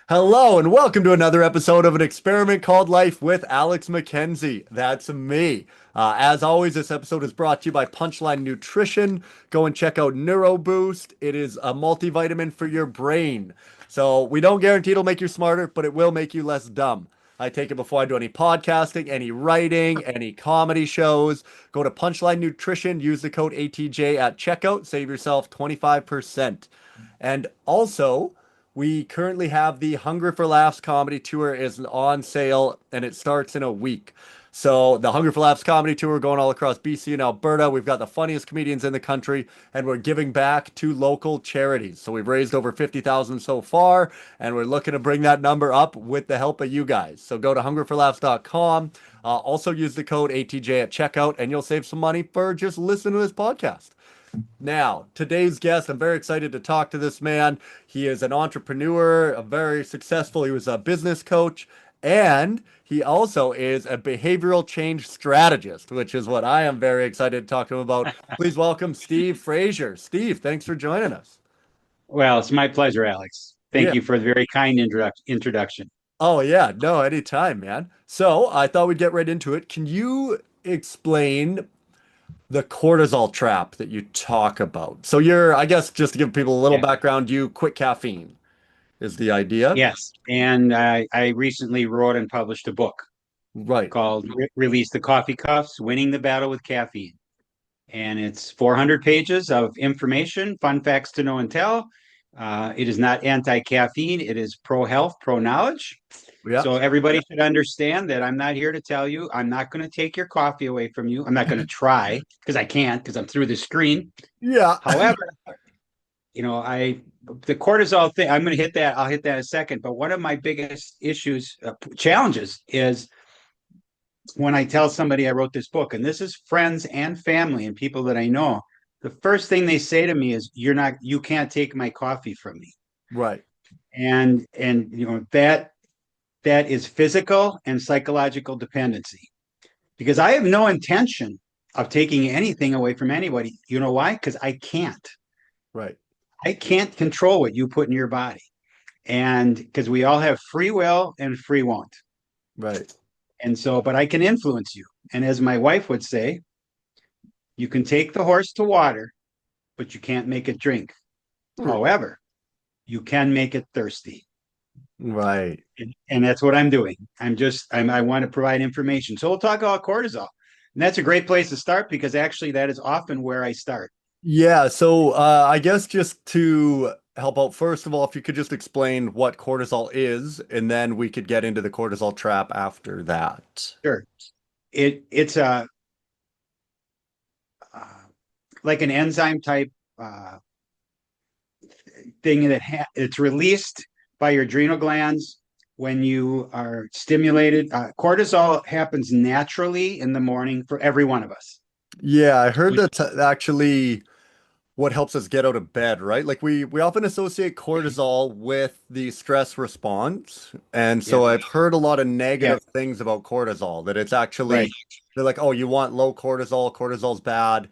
Hello and welcome to another episode of an experiment called Life with Alex Mackenzie. That's me. As always, this episode is brought to you by Punchline Nutrition. Go and check out NeuroBoost. It is a multivitamin for your brain. So we don't guarantee it'll make you smarter, but it will make you less dumb. I take it before I do any podcasting, any writing, any comedy shows. Go to Punchline Nutrition, use the code ATJ at checkout, save yourself 25%. And also, we currently have the Hunger for Laughs comedy tour is on sale and it starts in a week. So the Hunger for Laughs comedy tour going all across BC and Alberta. We've got the funniest comedians in the country and we're giving back to local charities. So we've raised over 50,000 so far and we're looking to bring that number up with the help of you guys. So go to hungerforlaughs.com. Also use the code ATJ at checkout and you'll save some money for just listening to this podcast. Now, today's guest, I'm very excited to talk to this man. He is an entrepreneur, he was a business coach, and he also is a behavioral change strategist, which is what I am very excited to talk to him about. Please welcome Steve Frazier. Steve, thanks for joining us. Well, it's my pleasure, Alex. Yeah. Thank you for the very kind introduction. Oh, yeah. No, anytime, man. So I thought we'd get right into it. Can you explain the cortisol trap that you talk about? So I guess just to give people a little Yeah. background, you quit caffeine is the idea. Yes. And I recently wrote and published a book Right. called Release the Coffee Cuffs, Winning the Battle with Caffeine. And it's 400 pages of information, fun facts to know and tell. It is not anti-caffeine. It is pro-health, pro-knowledge. Yeah. So everybody should understand that I'm not here to tell you. I'm not going to take your coffee away from you. I'm not going to try because I can't because I'm through the screen. Yeah. However, the cortisol thing, I'm going to hit that. I'll hit that in a second. But one of my biggest challenges is when I tell somebody I wrote this book, and this is friends and family and people that I know, the first thing they say to me is, you can't take my coffee from me. Right. And that is physical and psychological dependency because I have no intention of taking anything away from anybody. You know why? Because I can't. Right. I can't control what you put in your body. And because we all have free will and free want. Right. And so, but I can influence you. And as my wife would say, you can take the horse to water, but you can't make it drink. Hmm. However, you can make it thirsty. Right. And that's what I'm doing. I want to provide information. So we'll talk about cortisol. And that's a great place to start because actually that is often where I start. Yeah. So I guess just to help out, first of all, if you could just explain what cortisol is, and then we could get into the cortisol trap after that. Sure. It's a uh, like an enzyme type thing that it's released by your adrenal glands when you are stimulated. Cortisol happens naturally in the morning for every one of us. Yeah, I heard that's actually what helps us get out of bed, right? Like we often associate cortisol with the stress response. And Yeah, so I've heard a lot of yeah, negative things about cortisol, that it's right. actually they're like, "Oh, you want low cortisol, cortisol's bad."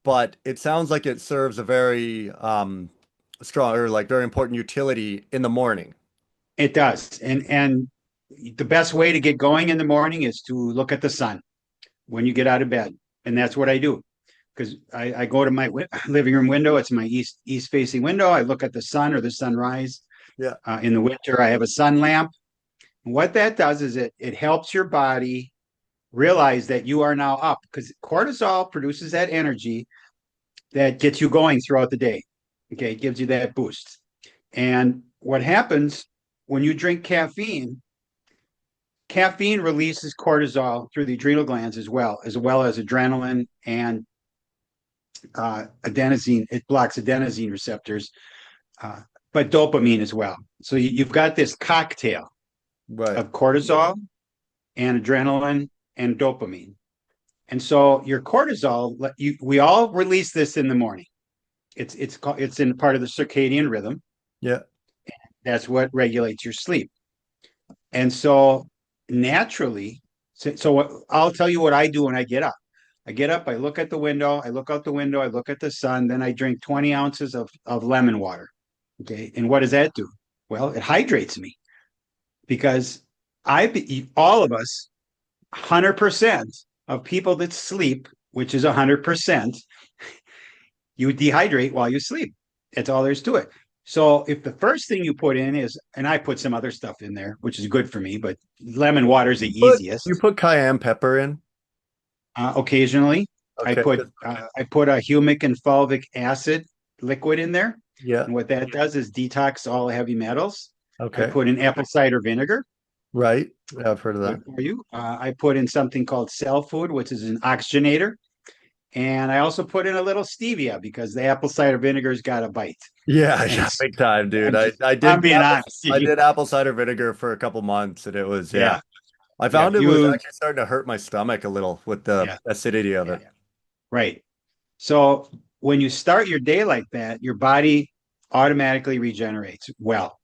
But it sounds like it serves a very strong or like very important utility in the morning. It does. And the best way to get going in the morning is to look at the sun when you get out of bed. And that's what I do. Because I go to my living room window. It's my east facing window. I look at the sun or the sunrise. Yeah. In the winter, I have a sun lamp. And what that does is it helps your body realize that you are now up because cortisol produces that energy that gets you going throughout the day. Okay, it gives you that boost. And what happens when you drink caffeine? Caffeine releases cortisol through the adrenal glands as well as adrenaline and adenosine. It blocks adenosine receptors, but dopamine as well. So you've got this cocktail Right. of cortisol and adrenaline and dopamine. And so your cortisol, we all release this in the morning. It's in part of the circadian rhythm. Yeah. That's what regulates your sleep. And so naturally, so I'll tell you what I do when I get up. I get up, I look at the window, I look out the window, I look at the sun, then I drink 20 ounces of lemon water. Okay. And what does that do? Well, it hydrates me because all of us, 100% of people that sleep, which is 100%, you dehydrate while you sleep. That's all there's to it. So if the first thing you put in is, and I put some other stuff in there, which is good for me, but lemon water is the But you easiest. put cayenne pepper in. Occasionally, Okay. I put a humic and fulvic acid liquid in there, Yeah. and what that does is detox all heavy metals. I Okay. put in apple cider vinegar. Right. Yeah, I've heard of that. Good for you. I put in something called cell food, which is an oxygenator. And I also put in a little stevia because the apple cider vinegar's got a bite. Yeah, And yeah, big time, dude. I'm being honest. I did apple cider vinegar for a couple months and it was yeah. Yeah. I Yeah. found it was actually starting to hurt my stomach a little with the Yeah. acidity of Yeah. it. Right. So when you start your day like that, your body automatically regenerates well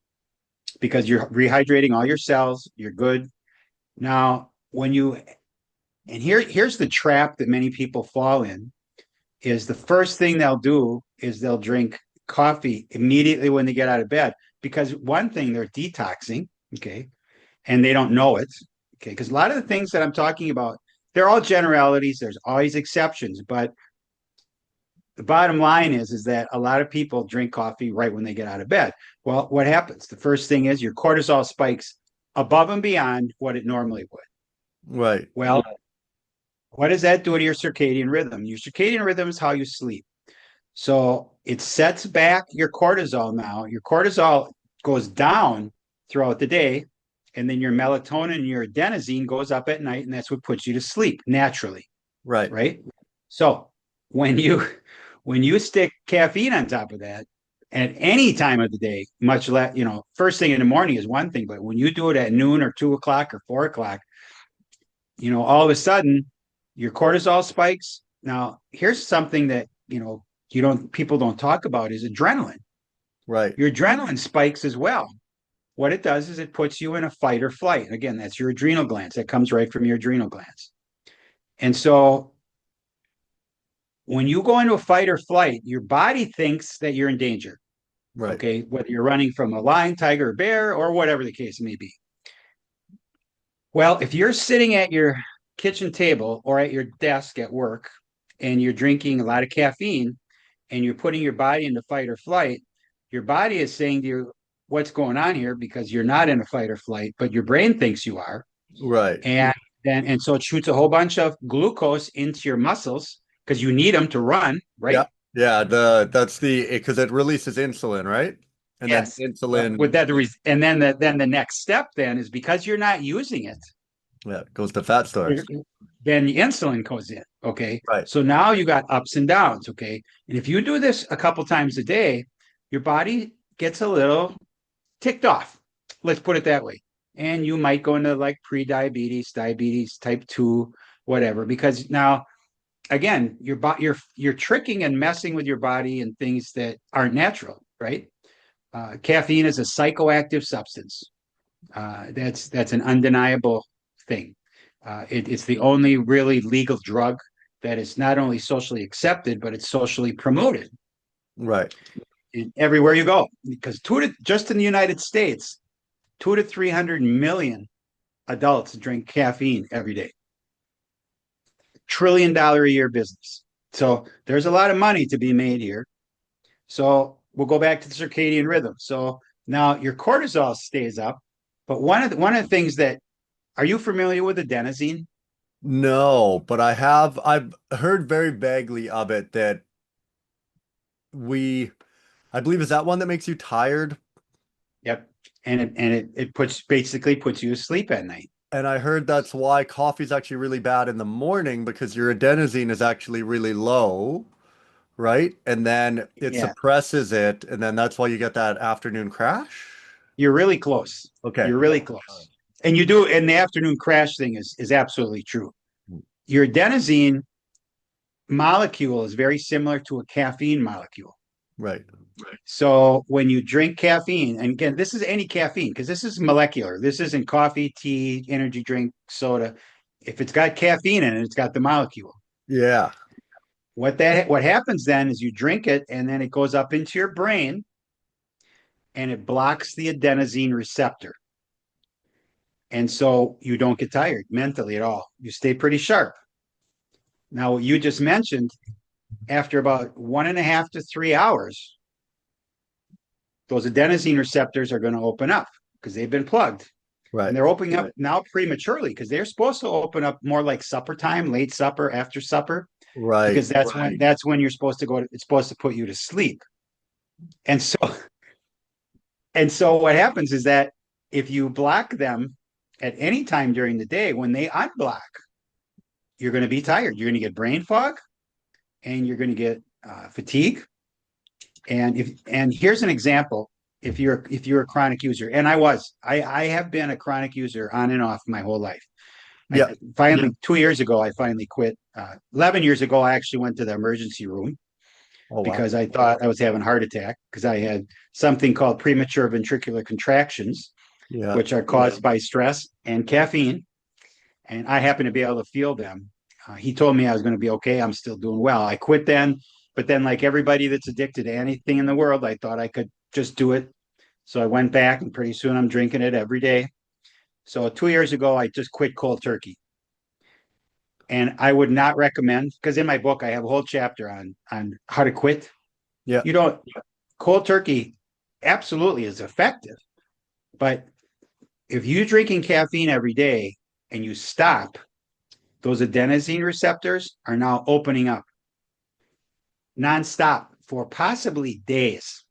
because you're rehydrating all your cells. You're good. Now, here's the trap that many people fall in is the first thing they'll do is they'll drink coffee immediately when they get out of bed because one thing they're detoxing, okay, and they don't know it, okay, because a lot of the things that I'm talking about, they're all generalities. There's always exceptions, but the bottom line is that a lot of people drink coffee right when they get out of bed. Well, what happens? The first thing is your cortisol spikes above and beyond what it normally would. Right. Well, what does that do to your circadian rhythm? Your circadian rhythm is how you sleep. So it sets back your cortisol now. Your cortisol goes down throughout the day, and then your melatonin and your adenosine goes up at night, and that's what puts you to sleep naturally, Right. right? So when you stick caffeine on top of that at any time of the day, much less, first thing in the morning is one thing, but when you do it at noon or 2 o'clock or 4 o'clock, all of a sudden your cortisol spikes. Now, here's something that, people don't talk about is adrenaline. Right. Your adrenaline spikes as well. What it does is it puts you in a fight or flight. Again, that's your adrenal glands. That comes right from your adrenal glands. And so when you go into a fight or flight, your body thinks that you're in danger. Right. Okay. Whether you're running from a lion, tiger, or bear, or whatever the case may be. Well, if you're sitting at your kitchen table or at your desk at work and you're drinking a lot of caffeine and you're putting your body into fight or flight, your body is saying to you, what's going on here? Because you're not in a fight or flight, but your brain thinks you are. Right. And so it shoots a whole bunch of glucose into your muscles because you need them to run, Yeah. right? Yeah, that's the because it releases insulin, right? And then Yes. insulin With that, and then the next step then is because you're not using it, yeah, goes to fat stores. then the insulin goes in. Okay. Right. So now you got ups and downs. Okay. And if you do this a couple times a day, your body gets a little ticked off. Let's put it that way. And you might go into like pre-diabetes, diabetes type 2, whatever, because now again, you're tricking and messing with your body and things that aren't natural, right? Caffeine is a psychoactive substance. That's an undeniable thing. It's the only really legal drug that is not only socially accepted, but it's socially promoted Right. everywhere you go. Because just in the United States, 200 to 300 million adults drink caffeine every day. $1 trillion a year business. So there's a lot of money to be made here. So we'll go back to the circadian rhythm. So now your cortisol stays up, but one of the things that are you familiar with adenosine? No, but I've heard very vaguely of it that we I believe is that one that makes you tired? Yep. And it basically puts you asleep at night. And I heard that's why coffee's actually really bad in the morning because your adenosine is actually really low, right? And then it Yeah. suppresses it, and then that's why you get that afternoon crash. You're really close. Okay. You're really close. And you do, and the afternoon crash thing is absolutely true. Your adenosine molecule is very similar to a caffeine molecule. Right. So when you drink caffeine, and again, this is any caffeine because this is molecular. This isn't coffee, tea, energy drink, soda. If it's got caffeine in it, it's got the molecule. Yeah. What happens then is you drink it and then it goes up into your brain and it blocks the adenosine receptor. And so you don't get tired mentally at all. You stay pretty sharp. Now, what you just mentioned, after about 1.5 to 3 hours, those adenosine receptors are going to open up because they've been plugged. Right. And they're opening up now prematurely because they're supposed to open up more like supper time, late supper, after supper, Right. because that's when you're supposed to go to, it's supposed to put you to sleep. And so what happens is that if you block them at any time during the day, when they unblock, you're going to be tired. You're going to get brain fog, and you're going to get fatigue. And here's an example. If you're a chronic user, and I have been a chronic user on and off my whole life. Yeah. Finally, 2 years ago, I finally quit. 11 years ago, I actually went to the emergency room Oh, wow. because I thought I was having a heart attack because I had something called premature ventricular contractions, Yeah. which are caused by stress and caffeine. And I happen to be able to feel them. He told me I was going to be okay. I'm still doing well. I quit then, but then, like everybody that's addicted to anything in the world, I thought I could just do it. So I went back, and pretty soon I'm drinking it every day. So 2 years ago, I just quit cold turkey. And I would not recommend, because in my book, I have a whole chapter on how to quit. Yeah. You don't, cold turkey absolutely is effective. But if you're drinking caffeine every day and you stop, those adenosine receptors are now opening up nonstop for possibly days,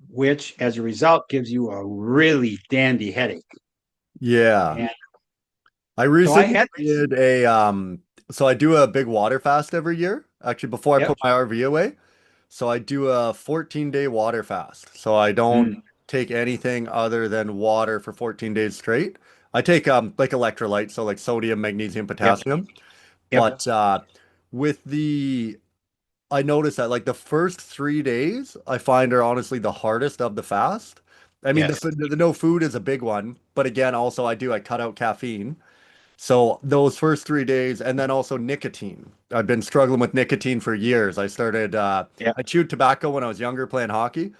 which as a result gives you a really dandy headache. Yeah. And I so I recently had, did so I do a big water fast every year, actually before I yep. put my RV away. So I do a 14-day water fast. So I don't Mm, take anything other than water for 14 days straight. I take like electrolytes, so like sodium, magnesium, yep. potassium. Yep. But with the I noticed that like the first 3 days I find are honestly the hardest of the fast. I mean, Yes. the no food is a big one, but again, also I cut out caffeine. So those first 3 days, and then also nicotine. I've been struggling with nicotine for years. Yep. I chewed tobacco when I was younger playing hockey,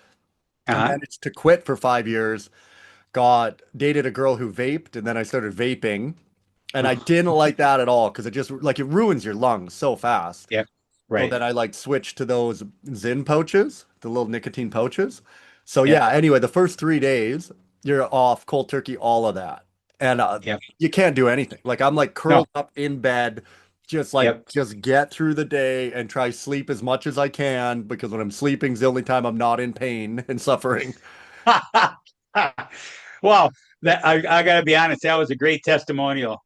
and Uh-huh. managed to quit for 5 years. Got dated a girl who vaped, and then I started vaping, and I didn't like that at all because it just like it ruins your lungs so fast. Yep. So Right. then I like switched to those Zyn pouches, the little nicotine pouches. So Yep. yeah, anyway, the first 3 days, you're off cold turkey, all of that. And Yep. you can't do anything. Like I'm like No. curled up in bed, Yep. just get through the day and try sleep as much as I can because when I'm sleeping is the only time I'm not in pain and suffering. Well, that I got to be honest, that was a great testimonial.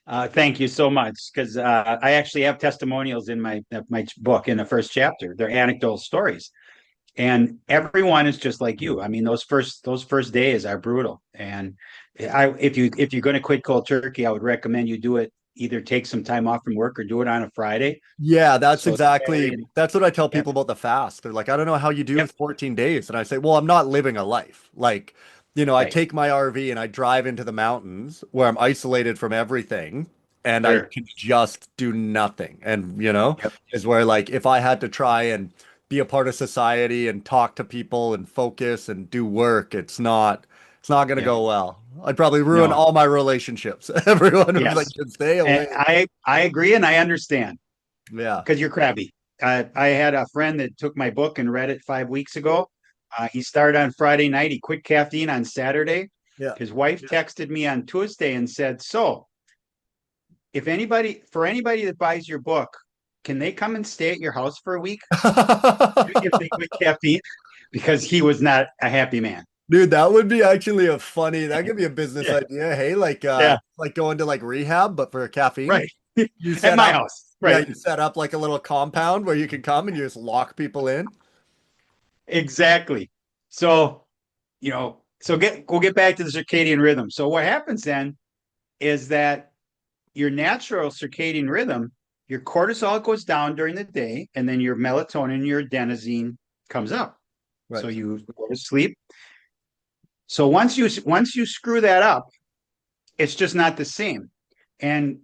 Thank you so much, because I actually have testimonials in my book in the first chapter. They're anecdotal stories, and everyone is just like you. I mean, those first days are brutal. And if you're going to quit cold turkey, I would recommend you do it. Either take some time off from work or do it on a Friday. Yeah, So that's what I tell yep, people about the fast. They're like, I don't know how you do yep, 14 days. And I say, well, I'm not living a life. Like, I right, take my RV and I drive into the mountains where I'm isolated from everything and I sure, can just do nothing. And, yep, is where like if I had to try and be a part of society and talk to people and focus and do work, it's not going to yep, go well. I'd probably ruin no, all my relationships. Everyone would be like, yes, just stay and away. I agree and I understand. Yeah. Because you're crabby. I had a friend that took my book and read it 5 weeks ago. He started on Friday night. He quit caffeine on Saturday. Yeah. His wife texted me on Tuesday and said, "So, for anybody that buys your book, can they come and stay at your house for a week if they quit caffeine?" Because he was not a happy man. Dude, that would be actually that could be a business Yeah, idea. Hey, yeah, like going to like rehab, but for caffeine. right. You At set my up, house, yeah, right? you set up like a little compound where you can come and you just lock people in. Exactly. So, we'll get back to the circadian rhythm. So what happens then is that your natural circadian rhythm, your cortisol goes down during the day, and then your melatonin, your adenosine comes up. So Right. you go to sleep. So once you screw that up, it's just not the same. And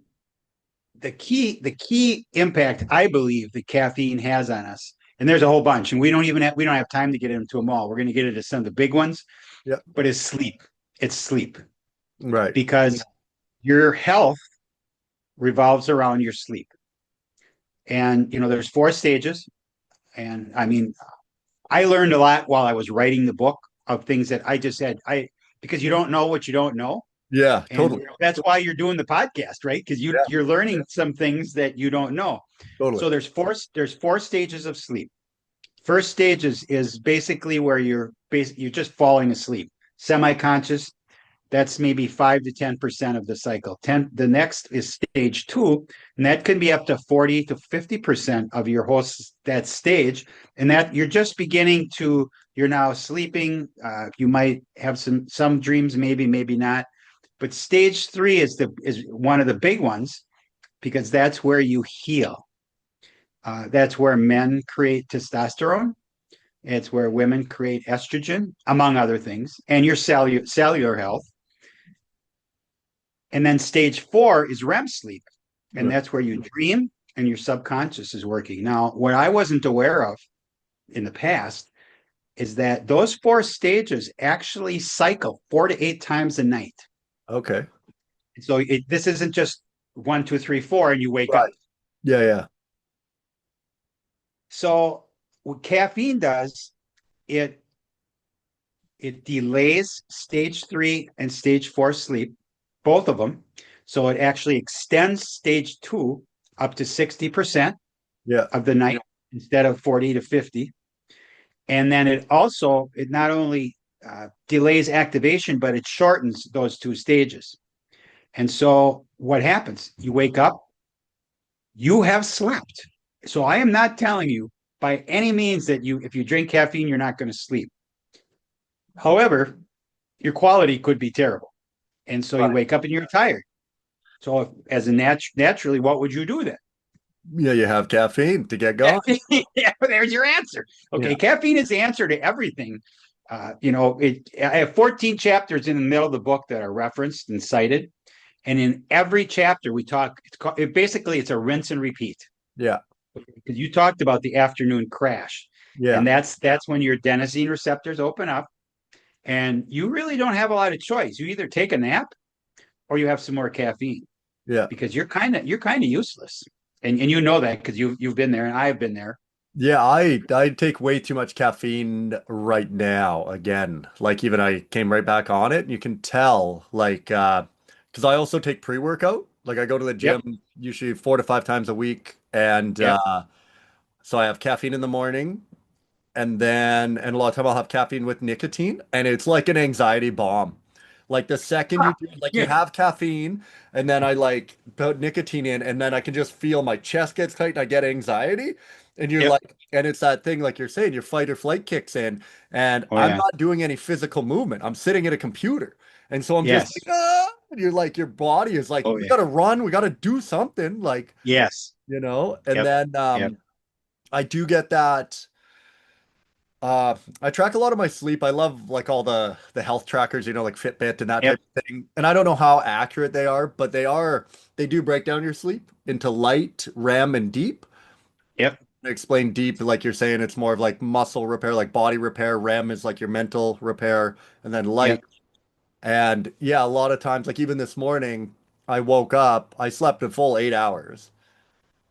the key impact I believe that caffeine has on us And there's a whole bunch, and we don't have time to get into them all. We're going to get into some of the big ones, Yeah. but it's sleep. It's sleep Right. because your health revolves around your sleep. And there's 4 stages. And I mean, I learned a lot while I was writing the book of things that I just said, because you don't know what you don't know. Yeah, And totally. that's why you're doing the podcast, right? Because Yeah, you're learning some things that you don't know. totally. So there's four stages of sleep. First stage is basically where you're just falling asleep, semi-conscious. That's maybe 5 to 10% of the cycle. The next is stage 2, and that can be up to 40 to 50% of your whole that stage. And that you're just beginning to, you're now sleeping. You might have some dreams, maybe not. But stage 3 is one of the big ones because that's where you heal. That's where men create testosterone. It's where women create estrogen, among other things, and your cellular health. And then stage 4 is REM sleep. And Right. that's where you dream and your subconscious is working. Now, what I wasn't aware of in the past is that those 4 stages actually cycle 4 to 8 times a night. Okay. So this isn't just 1, 2, 3, 4, and you wake up. Right. Yeah, yeah. So what caffeine does, it it delays stage 3 and stage 4 sleep, both of them. So it actually extends stage 2 up to 60% Yeah. of the night instead of 40 to 50. And then it not only delays activation, but it shortens those 2 stages. And so what happens? You wake up, you have slept. So I am not telling you by any means that if you drink caffeine, you're not going to sleep. However, your quality could be terrible. And so you Right. wake up and you're tired. So as a naturally, what would you do then? Yeah, you have caffeine to get going. Yeah, there's your answer. Okay, Yeah. caffeine is the answer to everything. I have 14 chapters in the middle of the book that are referenced and cited, and in every chapter we talk. Basically it's a rinse and repeat Yeah. because you talked about the afternoon crash, Yeah. and that's when your adenosine receptors open up, and you really don't have a lot of choice. You either take a nap or you have some more caffeine Yeah. because you're kind of useless, and you know that because you've been there and I've been there. Yeah, I take way too much caffeine right now again. Like even I came right back on it and you can tell like because I also take pre-workout. Like I go to the Yep, gym usually 4 to 5 times a week and yep, so I have caffeine in the morning and a lot of time I'll have caffeine with nicotine and it's like an anxiety bomb. Like the second you do like you yeah, have caffeine and then I like put nicotine in and then I can just feel my chest gets tight and I get anxiety and you're yep. like and it's that thing like you're saying your fight or flight kicks in and Oh I'm yeah, not doing any physical movement. I'm sitting at a computer. And so I'm just yes, like ah! And you're like your body is like oh we yeah, got to run, we got to do something like yes, and yep, then yep, I do get that I track a lot of my sleep. I love like all the health trackers, like Fitbit and that yep, type of thing. And I don't know how accurate they are, but they do break down your sleep into light, REM, and deep. yep, Explain deep, like you're saying, it's more of like muscle repair, like body repair. REM is like your mental repair, and then light. yep, And yeah, a lot of times, like even this morning, I woke up, I slept a full 8 hours.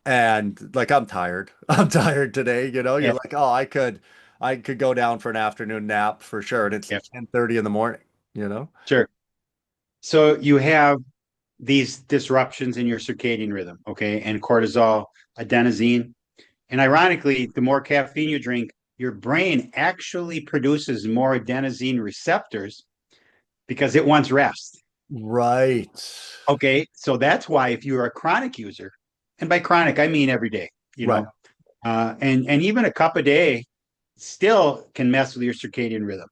And like I'm tired. I'm tired today, You're yep, like, "Oh, I could go down for an afternoon nap for sure." And it's yep. 10:30 in the morning, you know? Sure. So you have these disruptions in your circadian rhythm, okay, and cortisol, adenosine, and ironically, the more caffeine you drink, your brain actually produces more adenosine receptors because it wants rest. Right. Okay, so that's why if you're a chronic user, and by chronic I mean every day, Right. and even a cup a day still can mess with your circadian rhythm.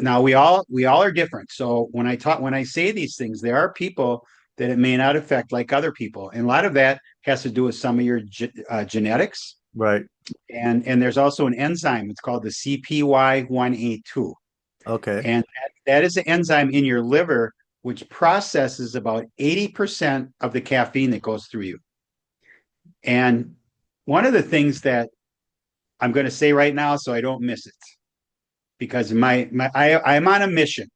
Now we all are different. So when I say these things, there are people that it may not affect like other people, and a lot of that has to do with some of your genetics. Right. And there's also an enzyme. It's called the CPY1A2, Okay. and that is an enzyme in your liver which processes about 80% of the caffeine that goes through you. And one of the things that I'm going to say right now so I don't miss it because I'm on a mission.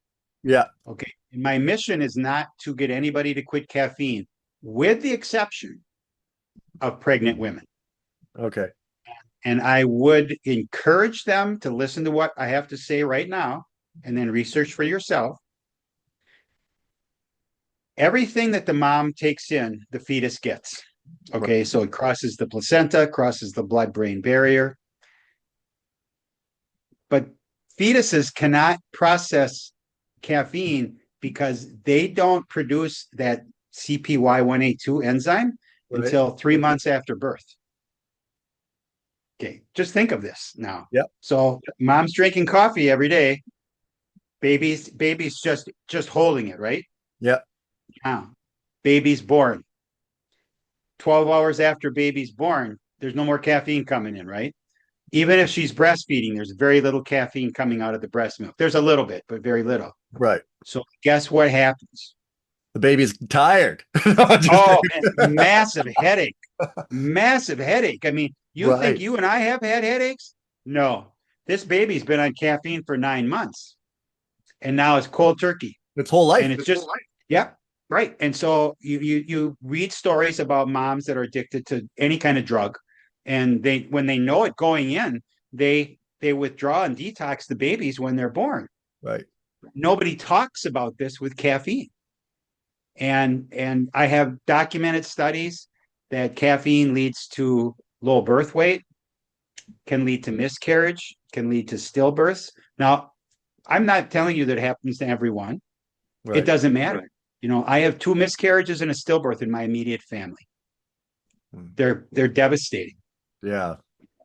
Yeah. Okay. And my mission is not to get anybody to quit caffeine, with the exception of pregnant women. Okay. And I would encourage them to listen to what I have to say right now and then research for yourself. Everything that the mom takes in, the fetus gets. Right. Okay. So it crosses the placenta, crosses the blood brain barrier. But fetuses cannot process caffeine because they don't produce that CPY1A2 enzyme Right. until 3 months after birth. Okay, just think of this now. Yep. So mom's drinking coffee every day. Baby's just holding it, right? Yep. Now, baby's born. 12 hours after baby's born, there's no more caffeine coming in, right? Even if she's breastfeeding, there's very little caffeine coming out of the breast milk. There's a little bit, but very little. Right. So guess what happens? The baby's tired. No, I'm just Oh, kidding. massive headache. Massive headache. I mean, you think Right. you and I have had headaches? No. This baby's been on caffeine for 9 months and now it's cold turkey. Its whole life. And it's just, yeah, right. And so you read stories about moms that are addicted to any kind of drug, and when they know it going in, they withdraw and detox the babies when they're born. Right. Nobody talks about this with caffeine. And I have documented studies that caffeine leads to low birth weight, can lead to miscarriage, can lead to stillbirths. Now, I'm not telling you that it happens to everyone. It Right. doesn't matter. You know, I have 2 miscarriages and a stillbirth in my immediate family. Mm. They're devastating. Yeah.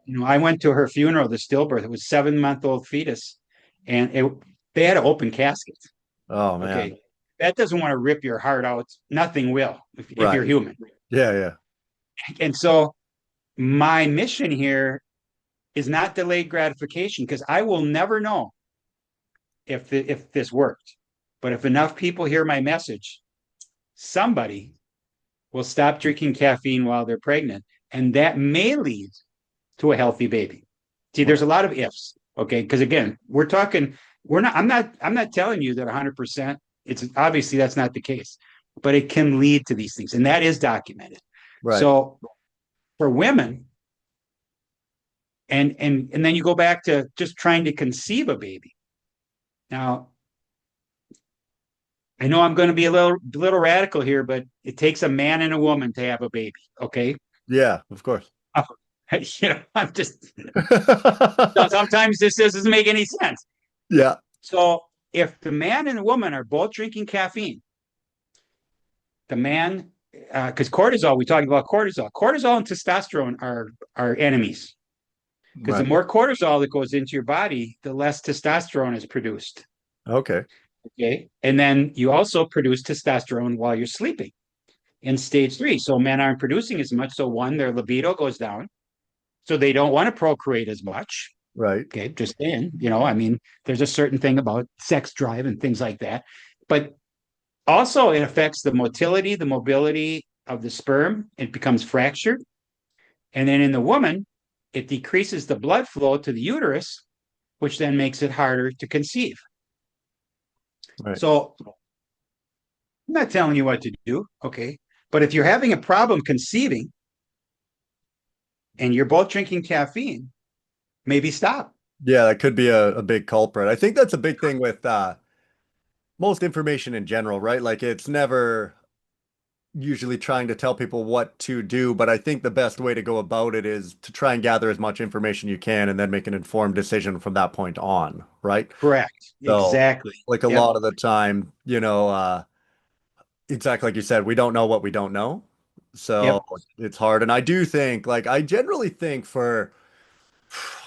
You know, I went to her funeral, the stillbirth. It was 7-month-old fetus, and they had to open caskets. Oh man. Okay, that doesn't want to rip your heart out. Nothing will if you're Right. human. Yeah. Yeah. And so my mission here is not delayed gratification because I will never know if this worked. But if enough people hear my message, somebody will stop drinking caffeine while they're pregnant, and that may lead to a healthy baby. See, there's a lot of ifs, okay? Because again, I'm not telling you that 100%. It's obviously that's not the case, but it can lead to these things, and that is documented. Right. So for women, and then you go back to just trying to conceive a baby. Now, I know I'm going to be a little radical here, but it takes a man and a woman to have a baby. Okay, Yeah. Of course. I'm just sometimes this doesn't make any sense. Yeah. So if the man and the woman are both drinking caffeine, the man, because cortisol, we talked about cortisol and testosterone are enemies. Because the Right. more cortisol that goes into your body, the less testosterone is produced. Okay. Okay. And then you also produce testosterone while you're sleeping in stage 3. So men aren't producing as much. So one, their libido goes down. So they don't want to procreate as much. Right. Okay. Just saying, I mean, there's a certain thing about sex drive and things like that. But also it affects the motility, the mobility of the sperm. It becomes fractured. And then in the woman, it decreases the blood flow to the uterus, which then makes it harder to conceive. Right. So I'm not telling you what to do, okay? But if you're having a problem conceiving and you're both drinking caffeine, maybe stop. Yeah, that could be a big culprit. I think that's a big thing with most information in general, right? Like it's never usually trying to tell people what to do, but I think the best way to go about it is to try and gather as much information you can and then make an informed decision from that point on, right? Correct. So, Exactly. like a Yep. lot of the time, exactly like you said, we don't know what we don't know. So Yep. it's hard. And I do think, like, I generally think for,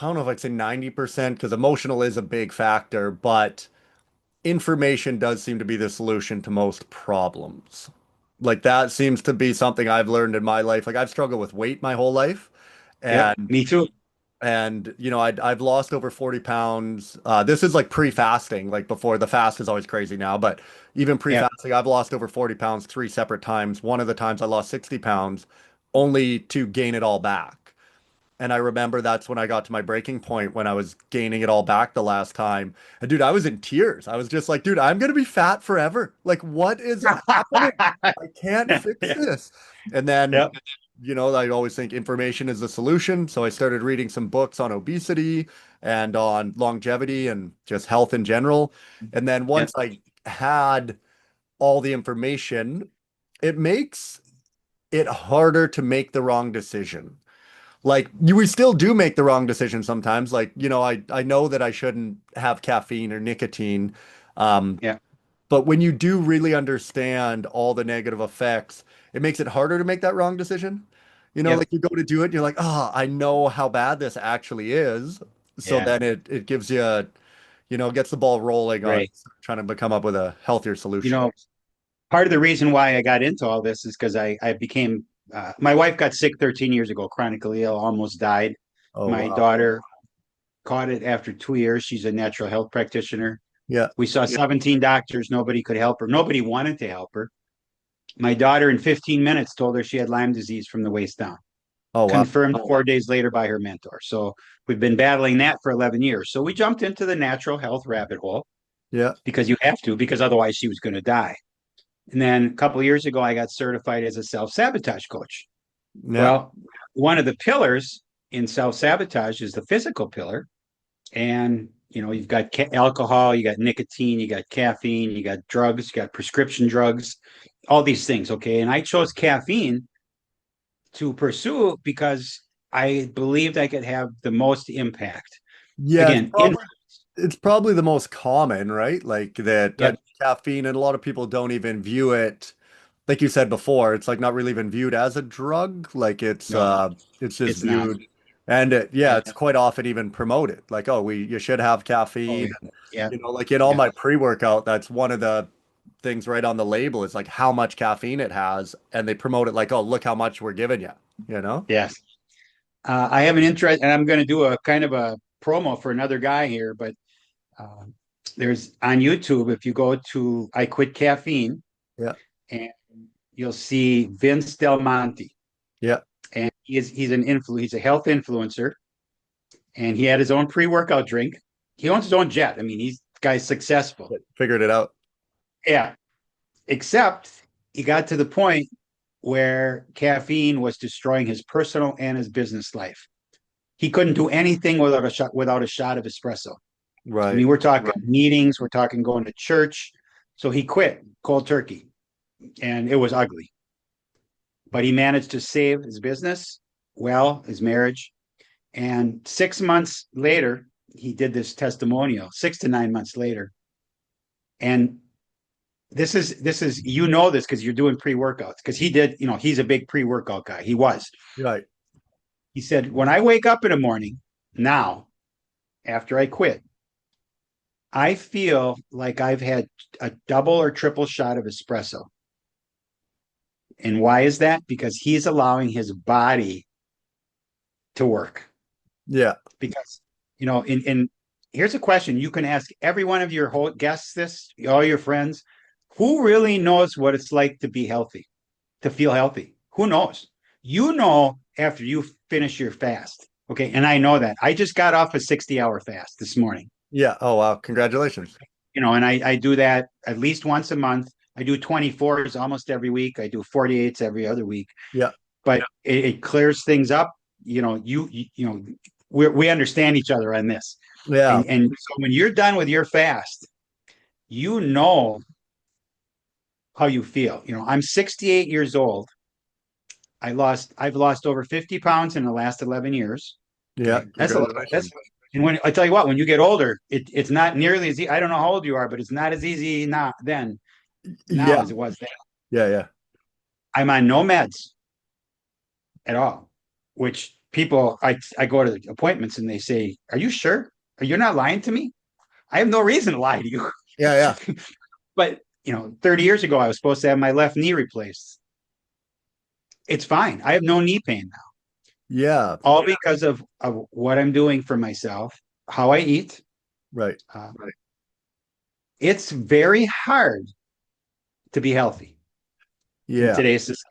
I don't know if I'd say 90% because emotional is a big factor, but information does seem to be the solution to most problems. Like that seems to be something I've learned in my life. Like I've struggled with weight my whole life, Yep. and Me too. I've lost over 40 pounds. This is like pre-fasting, like before the fast is always crazy now, but even Yep. pre-fasting, I've lost over 40 pounds 3 separate times. One of the times I lost 60 pounds only to gain it all back. And I remember that's when I got to my breaking point when I was gaining it all back the last time. And dude, I was in tears. I was just like, dude, I'm gonna be fat forever. Like, what is happening? I can't fix Yeah. this. And then, Yep. I always think information is the solution. So I started reading some books on obesity and on longevity and just health in general. And then Yep. once I had all the information, it makes it harder to make the wrong decision. Like we still do make the wrong decision sometimes. Like, I know that I shouldn't have caffeine or nicotine. Um, Yeah. but when you do really understand all the negative effects, it makes it harder to make that wrong decision. Yep. Like you go to do it and you're like, oh, I know how bad this actually is. So Yeah. then it gives you, gets the ball rolling on Right. trying to come up with a healthier You solution. know, part of the reason why I got into all this is because I became my wife got sick 13 years ago, chronically ill, almost died. Oh, My wow. daughter caught it after 2 years. She's a natural health practitioner. Yeah. We saw 17 doctors. Nobody could help her. Nobody wanted to help her. My daughter, in 15 minutes, told her she had Lyme disease from the waist down, Oh, wow. confirmed 4 days later by her mentor. So we've been battling that for 11 years. So we jumped into the natural health rabbit hole Yeah. because you have to, because otherwise she was going to die. And then a couple of years ago, I got certified as a self sabotage coach. Yeah. Well, one of the pillars in self sabotage is the physical pillar. And, you've got alcohol, you got nicotine, you got caffeine, you got drugs, you got prescription drugs, all these things. Okay. And I chose caffeine to pursue because I believed I could have the most impact. Yeah, Again, in it's probably the most common, right? Like that yep, caffeine, and a lot of people don't even view it, like you said before, it's like not really even viewed as a drug. Like no, it's just it's not. viewed, and yeah, Yep. it's quite often even promoted. Like, oh, you should have Oh, caffeine. And, yeah. like in all Yeah. my pre-workout, that's one of the things right on the label is like how much caffeine it has, and they promote it like, oh, look how much we're giving you, you know? Yes. I have an interest, and I'm going to do a kind of a promo for another guy here, but uh, there's on YouTube, if you go to I Quit Caffeine, Yeah. and you'll see Vince Del Monte. Yeah. And he's a health influencer, and he had his own pre-workout drink. He owns his own jet. I mean, he's guy's successful. Figured it out. Yeah. Except he got to the point where caffeine was destroying his personal and his business life. He couldn't do anything without a shot of espresso. I Right. mean, we're talking meetings, we're talking going to church. So he quit cold turkey, and it was ugly. But he managed to save his business, well, his marriage. And 6 months later, he did this testimonial, 6 to 9 months later. And this is this because you're doing pre-workouts, because he did, he's a big pre-workout guy. He was. Right. He said, when I wake up in the morning now, after I quit, I feel like I've had a double or triple shot of espresso. And why is that? Because he's allowing his body to work. Yeah. Because, in here's a question you can ask every one of your whole guests this, all your friends. Who really knows what it's like to be healthy, to feel healthy? Who knows? You know after you finish your fast. Okay. And I know that. I just got off a 60-hour fast this morning. Yeah. Oh, wow. Congratulations. And I do that at least once a month. I do 24s almost every week. I do 48s every other week. Yeah. But it clears things up. We understand each other on this. Yeah. And so when you're done with your fast, you know how you feel. I'm 68 years old. I've lost over 50 pounds in the last 11 years. Yeah. Okay. That's a lot. Congratulations. And when I tell you what, when you get older, it's not nearly as easy. I don't know how old you are, but it's not as easy now Yeah. as it was then. Yeah. Yeah. I'm on no meds at all, which people, I go to the appointments and they say, are you sure? Are you not lying to me? I have no reason to lie to you. Yeah. Yeah. But 30 years ago, I was supposed to have my left knee replaced. It's fine. I have no knee pain now, Yeah. all because of what I'm doing for myself, how I eat. Right. Right. It's very hard to be healthy in Yeah. today's society.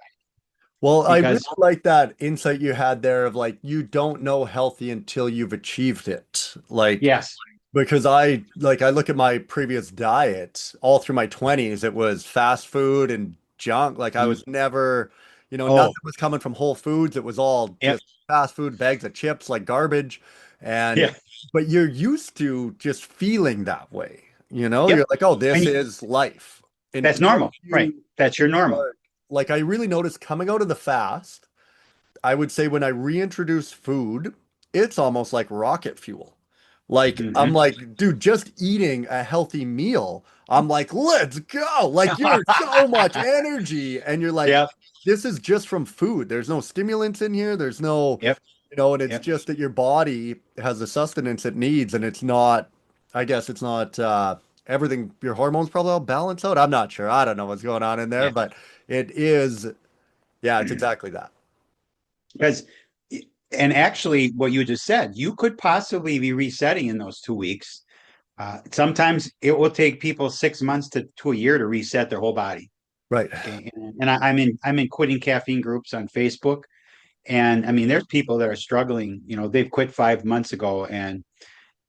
Well, I really because like that insight you had there of like you don't know healthy until you've achieved it. Like yes, because I look at my previous diet all through my 20s, it was fast food and junk. Like I mm, was never, oh, nothing was coming from Whole Foods. It was all yep, just fast food, bags of chips, like garbage. And yeah, but you're used to just feeling that way. yep. You're like, oh, this And is life that's until normal, right? you That's your normal. start. Like I really noticed coming out of the fast. I would say when I reintroduce food, it's almost like rocket fuel. Like I'm Hmm. like, dude, just eating a healthy meal, I'm like, let's go. Like you're so much energy, and you're like, Yep, this is just from food. There's no stimulants in here. There's no, yep, and it's yep. just that your body has the sustenance it needs, and it's not, I guess it's not everything. Your hormones probably all balance out. I'm not sure. I don't know what's going on in there, Yeah. but it is, yeah, it's exactly that. Because, and actually, what you just said, you could possibly be resetting in those 2 weeks. Sometimes it will take people 6 months to a year to reset their whole body. Right. Okay, and I'm in quitting caffeine groups on Facebook, and I mean, there's people that are struggling. They've quit 5 months ago, and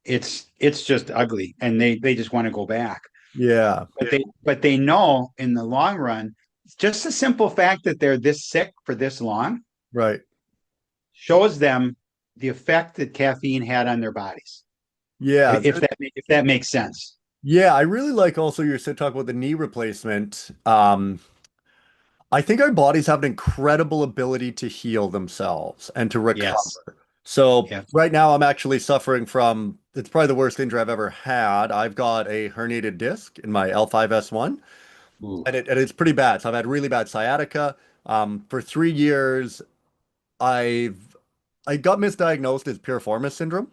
it's just ugly, and they just want to go back. Yeah. But they know in the long run, just the simple fact that they're this sick for this long Right. shows them the effect that caffeine had on their bodies. Yeah. If that makes sense. Yeah. I really like also your talk about the knee replacement. I think our bodies have an incredible ability to heal themselves and to Yes. recover. So Yeah. right now I'm actually suffering from, it's probably the worst injury I've ever had. I've got a herniated disc in my L5S1 Ooh. and it's pretty bad. So I've had really bad sciatica. For 3 years, I've, I got misdiagnosed as piriformis syndrome,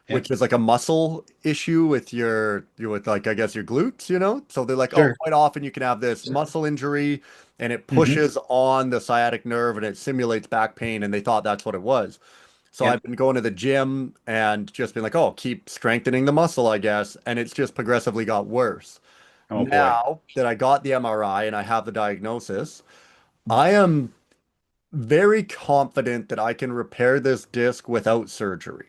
Yep. which is like a muscle issue with with like I guess your glutes, So they're like, oh, Sure. quite often you can have this muscle injury and it Hmm. pushes on the sciatic nerve and it simulates back pain, and they thought that's what it was. So Yep. I've been going to the gym and just been like, oh, keep strengthening the muscle, I guess, and it's just progressively got worse. Oh boy. Now that I got the MRI and I have the diagnosis, I am very confident that I can repair this disc without surgery.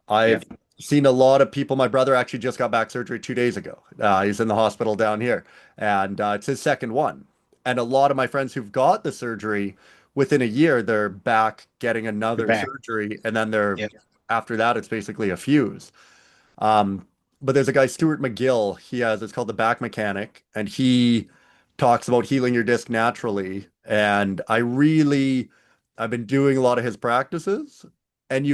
I've Yep. seen a lot of people. My brother actually just got back surgery 2 days ago. He's in the hospital down here, and it's his second one. And a lot of my friends who've got the surgery, within a year, they're back getting You're another back. surgery, and then Yep. after that, it's basically a fuse. Um, but there's a guy, Stuart McGill. It's called the Back Mechanic, and he talks about healing your disc naturally. And I've been doing a lot of his practices, and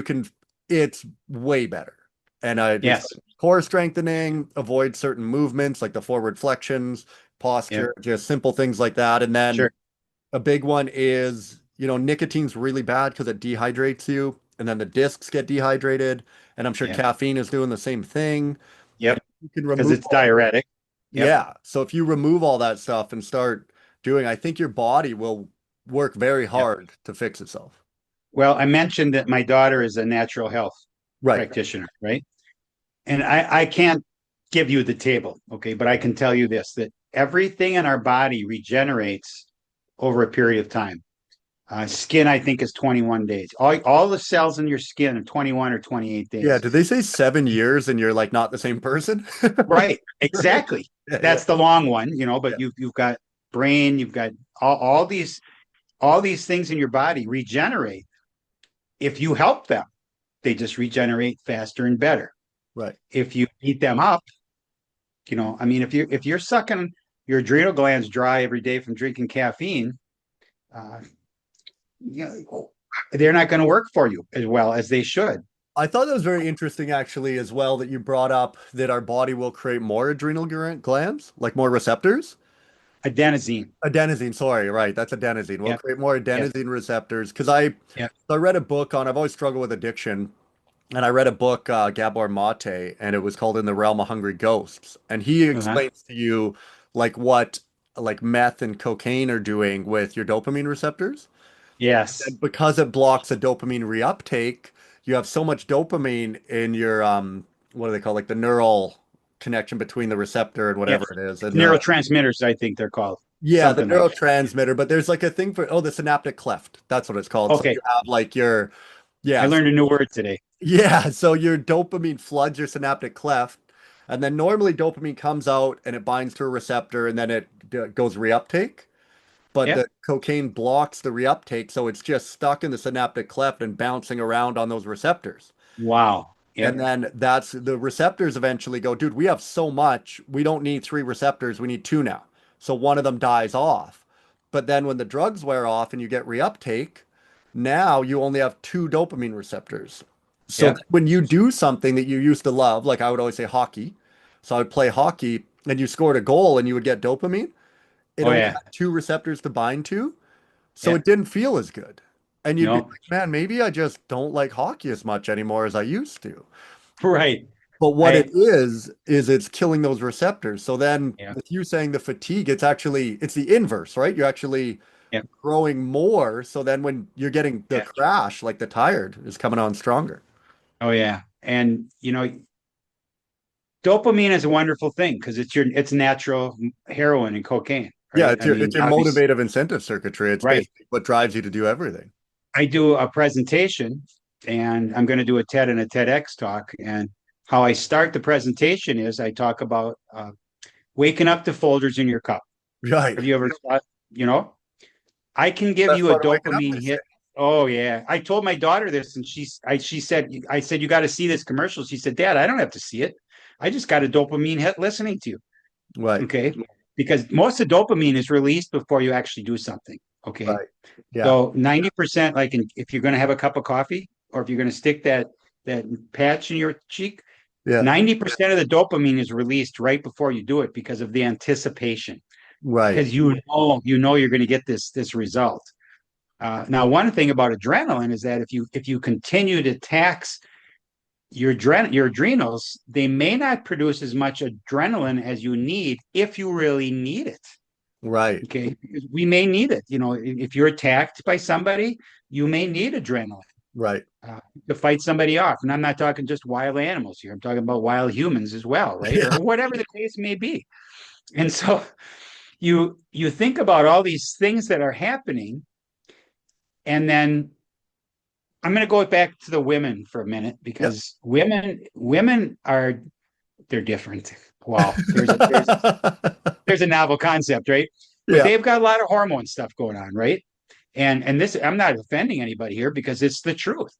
it's way better. And it's Yes. core strengthening, avoid certain movements like the forward flexions, Yep. posture, just simple things like that. And then Sure. a big one is, nicotine's really bad because it dehydrates you, and then the discs get dehydrated. And I'm sure Yep. caffeine is doing the same thing. And Yep. you can Because remove it's all, diuretic. Yep. yeah. So if you remove all that stuff and start doing, I think your body will work very Yep. hard to fix itself. Well, I mentioned that my daughter is a natural health Right. practitioner, right? And I can't give you the table, okay, but I can tell you this, that everything in our body regenerates over a period of time. Skin, I think, is 21 days. All the cells in your skin are 21 or 28 Yeah. days. Did they say 7 years and you're like not the same person? Right, Right. exactly. Yeah. Yeah. That's the long one, Yeah. but you've got brain, you've got all these things in your body regenerate. If you help them, they just regenerate faster and better. Right. If you beat them up, I mean, if you're sucking your adrenal glands dry every day from drinking caffeine, uh, you know, they're not going to work for you as well as they should. I thought that was very interesting, actually, as well, that you brought up that our body will create more adrenal glands, like more receptors. Adenosine. Adenosine, sorry, right. That's adenosine. We'll Yep. create more Yep. adenosine receptors because Yep. I read a book I've always struggled with addiction, and I read a book, Gabor Mate, and it was called In the Realm of Hungry Ghosts. And he Uh-huh. explains to you like what like meth and cocaine are doing with your dopamine receptors. Yes. And because it blocks a dopamine reuptake, you have so much dopamine in your what do they call like the neural connection between the receptor and Yep. whatever it is. And Neurotransmitters, I think they're called. Yeah, the something like that. neurotransmitter, but there's like a thing for, oh, the synaptic cleft. That's what it's called. So Okay, you have like your, I yeah, so, learned a new word today. yeah, so your dopamine floods your synaptic cleft. And then normally dopamine comes out and it binds to a receptor and then it goes reuptake. But Yeah. the cocaine blocks the reuptake, so it's just stuck in the synaptic cleft and bouncing around on those receptors. Wow. And Yep. then that's the receptors eventually go, dude, we have so much. We don't need three receptors. We need two now. So one of them dies off. But then when the drugs wear off and you get reuptake, now you only have two dopamine receptors. So Yep. when you do something that you used to love, like I would always say hockey. So I would play hockey and you scored a goal and you would get dopamine. It Oh only yeah. had two receptors to bind to. So Yeah. it didn't feel as good. And you'd be No. like, man, maybe I just don't like hockey as much anymore as I used to. Right. But what it I is it's killing those receptors. So then yeah. with you saying the fatigue, it's the inverse, right? You're actually Yeah. growing more. So then when you're getting the Yeah. crash, like the tired is coming on stronger. Oh yeah. And dopamine is a wonderful thing because it's natural heroin and cocaine, Yeah, right? I it's mean, your obviously, motivative incentive circuitry. It's right. basically what drives you to do everything. I do a presentation and I'm going to do a TED and a TEDx talk. And how I start the presentation is I talk about waking up to folders in your cup. Right. Have you ever thought, you know, I can give Best you a part of waking up, dopamine they say. hit. Oh yeah. I told my daughter this and she said, I said, you got to see this commercial. She said, Dad, I don't have to see it. I just got a dopamine hit listening to you. Right. Okay. Because most of the dopamine is released before you actually do something. Okay. Right. Yeah. So 90%, like if you're going to have a cup of coffee or if you're going to stick that patch in your cheek, Yeah. 90% of the dopamine is released right before you do it because of the anticipation. Right. Because you know you're going to get this result. Now, one thing about adrenaline is that if you continue to tax your adrenals, they may not produce as much adrenaline as you need if you really need it. Right. Okay, because we may need it. If you're attacked by somebody, you may need adrenaline Right. uh, to fight somebody off. And I'm not talking just wild animals here. I'm talking about wild humans as well, right? Or Yeah. whatever the case may be. And so you think about all these things that are happening, and then I'm going to go back to the women for a minute Yep. because women are they're different. Wow, there's a novel concept, right? But Yeah. they've got a lot of hormone stuff going on, right? And this I'm not offending anybody here because it's the truth.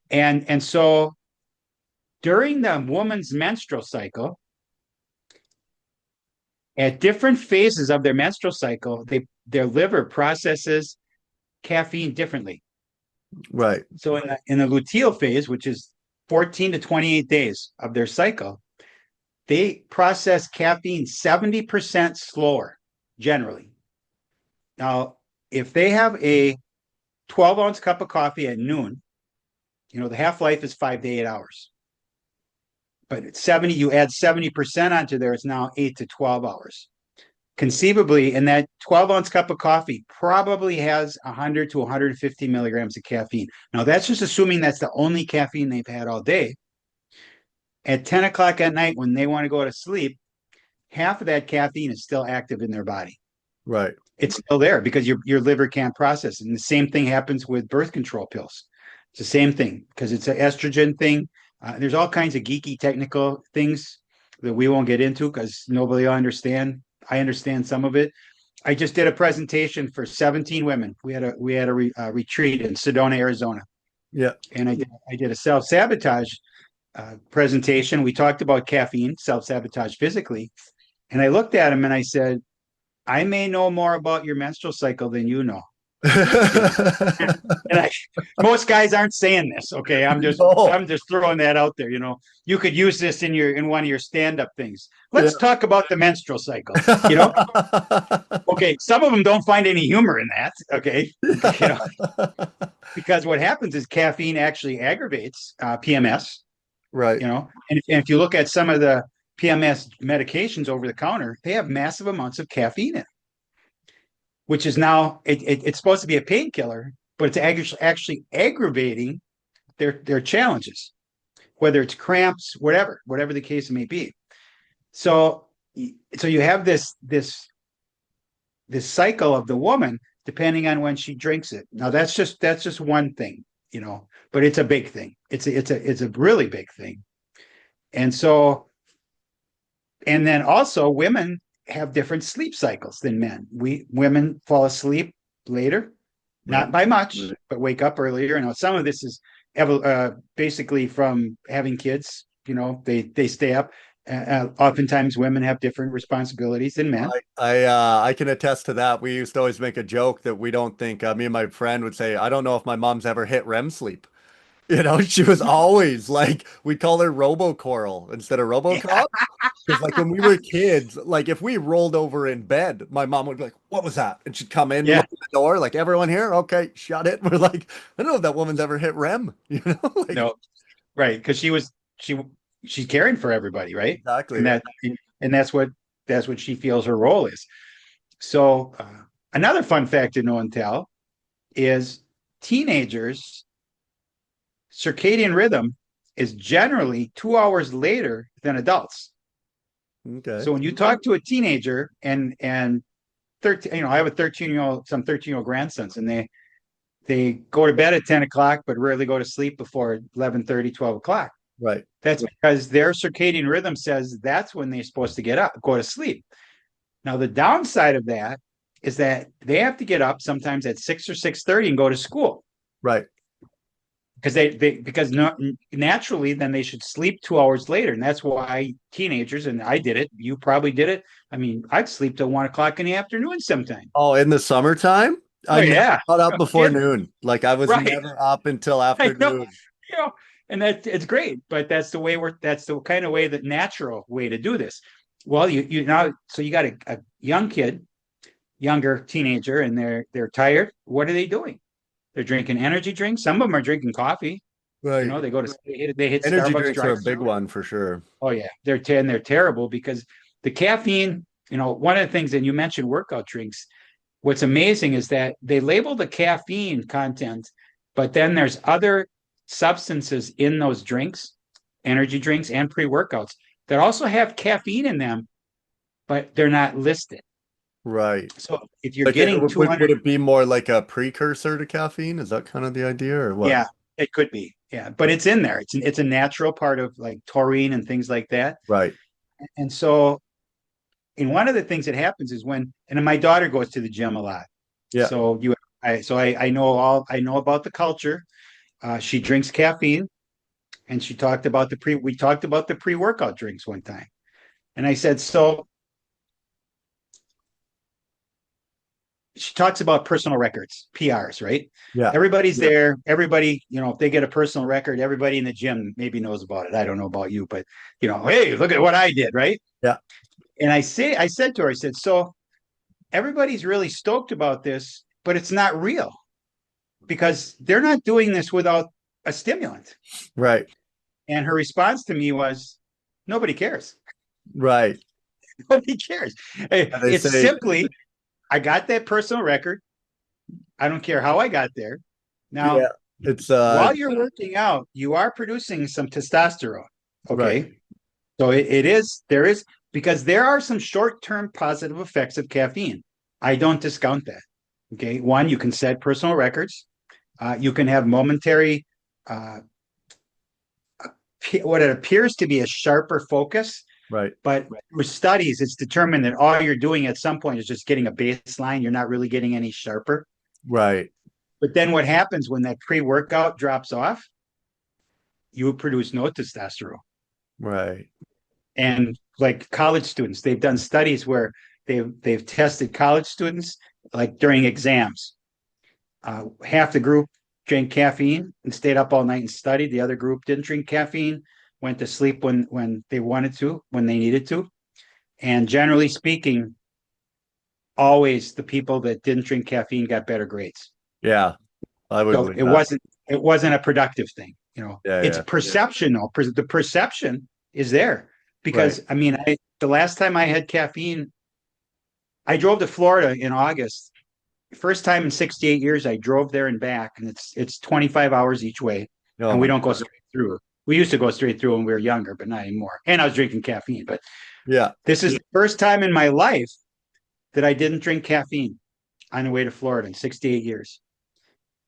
And so during the woman's menstrual cycle, at different phases of their menstrual cycle, their liver processes caffeine differently. Right. So in the luteal phase, which is 14 to 28 days of their cycle, they process caffeine 70% slower generally. Now, if they have a 12-ounce cup of coffee at noon, the half-life is 5 to 8 hours. But you add 70% onto there, it's now 8 to 12 hours. Conceivably, in that 12-ounce cup of coffee probably has 100 to 150 milligrams of caffeine. Now, that's just assuming that's the only caffeine they've had all day. At 10 o'clock at night, when they want to go to sleep, half of that caffeine is still active in their body. Right. It's still there because your liver can't process it. And the same thing happens with birth control pills. It's the same thing because it's an estrogen thing. There's all kinds of geeky technical things that we won't get into because nobody will understand. I understand some of it. I just did a presentation for 17 women. We had a retreat in Sedona, Arizona, Yeah. and I did a self sabotage presentation. We talked about caffeine, self sabotage physically, and I looked at them and I said, I may know more about your menstrual cycle than you know. And most guys aren't saying this. Okay, I'm just No. I'm just throwing that out there. You could use this in one of your stand up things. Yeah. Let's talk about the menstrual cycle. You know, okay. Some of them don't find any humor in that. Okay, because what happens is caffeine actually aggravates PMS. Right. And if you look at some of the PMS medications over the counter, they have massive amounts of caffeine in it, which is now it's supposed to be a painkiller, but it's actually aggravating their challenges, whether it's cramps, whatever the case may be. So you have this the cycle of the woman depending on when she drinks it. Now that's just one thing, but it's a big thing. It's a really big thing. And so, and then also women have different sleep cycles than men. Women fall asleep later, Right. not by much, but wake up earlier. Some of this is basically from having kids. They stay up. Oftentimes, women have different responsibilities than men. I can attest to that. We used to always make a joke that we don't think me and my friend would say, I don't know if my mom's ever hit REM sleep. She was always like, we call her Robocoral instead of Robocop. Because like when we were kids, like if we rolled over in bed, my mom would be like, "What was that?" And she'd come in, Yeah. look at the door, like, "Everyone here? Okay, shut it." We're like, I don't know if that woman's ever hit REM, Like No, right, because she's caring for everybody, right? exactly. And that's what she feels her role is. So another fun fact to know and tell is teenagers' circadian rhythm is generally 2 hours later than adults. Okay. So when you talk to a teenager and 13, I have a 13-year-old grandsons, and they go to bed at 10 o'clock, but rarely go to sleep before 11:30, 12 o'clock. Right. That's because their circadian rhythm says that's when they're supposed to go to sleep. Now, the downside of that is that they have to get up sometimes at 6 or 6:30 and go to school. Right. Because naturally, then they should sleep 2 hours later. And that's why teenagers, and I did it, you probably did it. I mean, I'd sleep till 1 o'clock in the afternoon sometime. Oh, in the summertime? Oh, yeah. Got up before Yeah. noon. Like I was Right. never up until I know. afternoon. And it's great, but that's the kind of way, the natural way to do this. Well, you now, so you got a young kid, younger teenager, and they're tired. What are they doing? They're drinking energy drinks. Some of them are drinking coffee. Right. They hit Energy Starbucks drinks are a big drive-thru. one for sure. Oh yeah, they're terrible because the caffeine. One of the things, and you mentioned workout drinks. What's amazing is that they label the caffeine content, but then there's other substances in those drinks, energy drinks and pre-workouts, that also have caffeine in them, but they're not listed. Right. So if you're Like getting would 200, it be more like a precursor to caffeine? Is that kind of the idea or what? yeah, it could be, yeah, but it's in there. It's a natural part of like taurine and things like that. Right. And so, and one of the things that happens is and my daughter goes to the gym a lot. Yeah. So I know about the culture. She drinks caffeine, and we talked about the pre-workout drinks one time. And I said, so she talks about personal records, PRs, right? Yeah. Everybody's there. Everybody, if they get a personal record, everybody in the gym maybe knows about it. I don't know about you, but hey, look at what I did, right? Yeah. And I said to her, so everybody's really stoked about this, but it's not real because they're not doing this without a stimulant. Right. And her response to me was, nobody cares. Right. Nobody cares. It's simply, I got that personal record. I don't care how I got there. Now, yeah, it's while you're working out, you are producing some testosterone. Okay. Right. So there is, because there are some short-term positive effects of caffeine. I don't discount that. Okay. One, you can set personal records. You can have momentary, what it appears to be a sharper focus. Right. But with studies, it's determined that all you're doing at some point is just getting a baseline. You're not really getting any sharper. Right. But then what happens when that pre-workout drops off? You produce no testosterone. Right. And like college students, they've done studies where they've tested college students like during exams. Half the group drank caffeine and stayed up all night and studied. The other group didn't drink caffeine, went to sleep when they wanted to, when they needed to. And generally speaking, always the people that didn't drink caffeine got better grades. Yeah. I would. So it wasn't a productive thing. It's perception. The perception is there because right. I mean, the last time I had caffeine, I drove to Florida in August. First time in 68 years, I drove there and back, and it's 25 hours each way, and we don't go straight through. We used to go straight through when we were younger, but not anymore. And I was drinking caffeine. But yeah, this is the first time in my life that I didn't drink caffeine on the way to Florida in 68 years.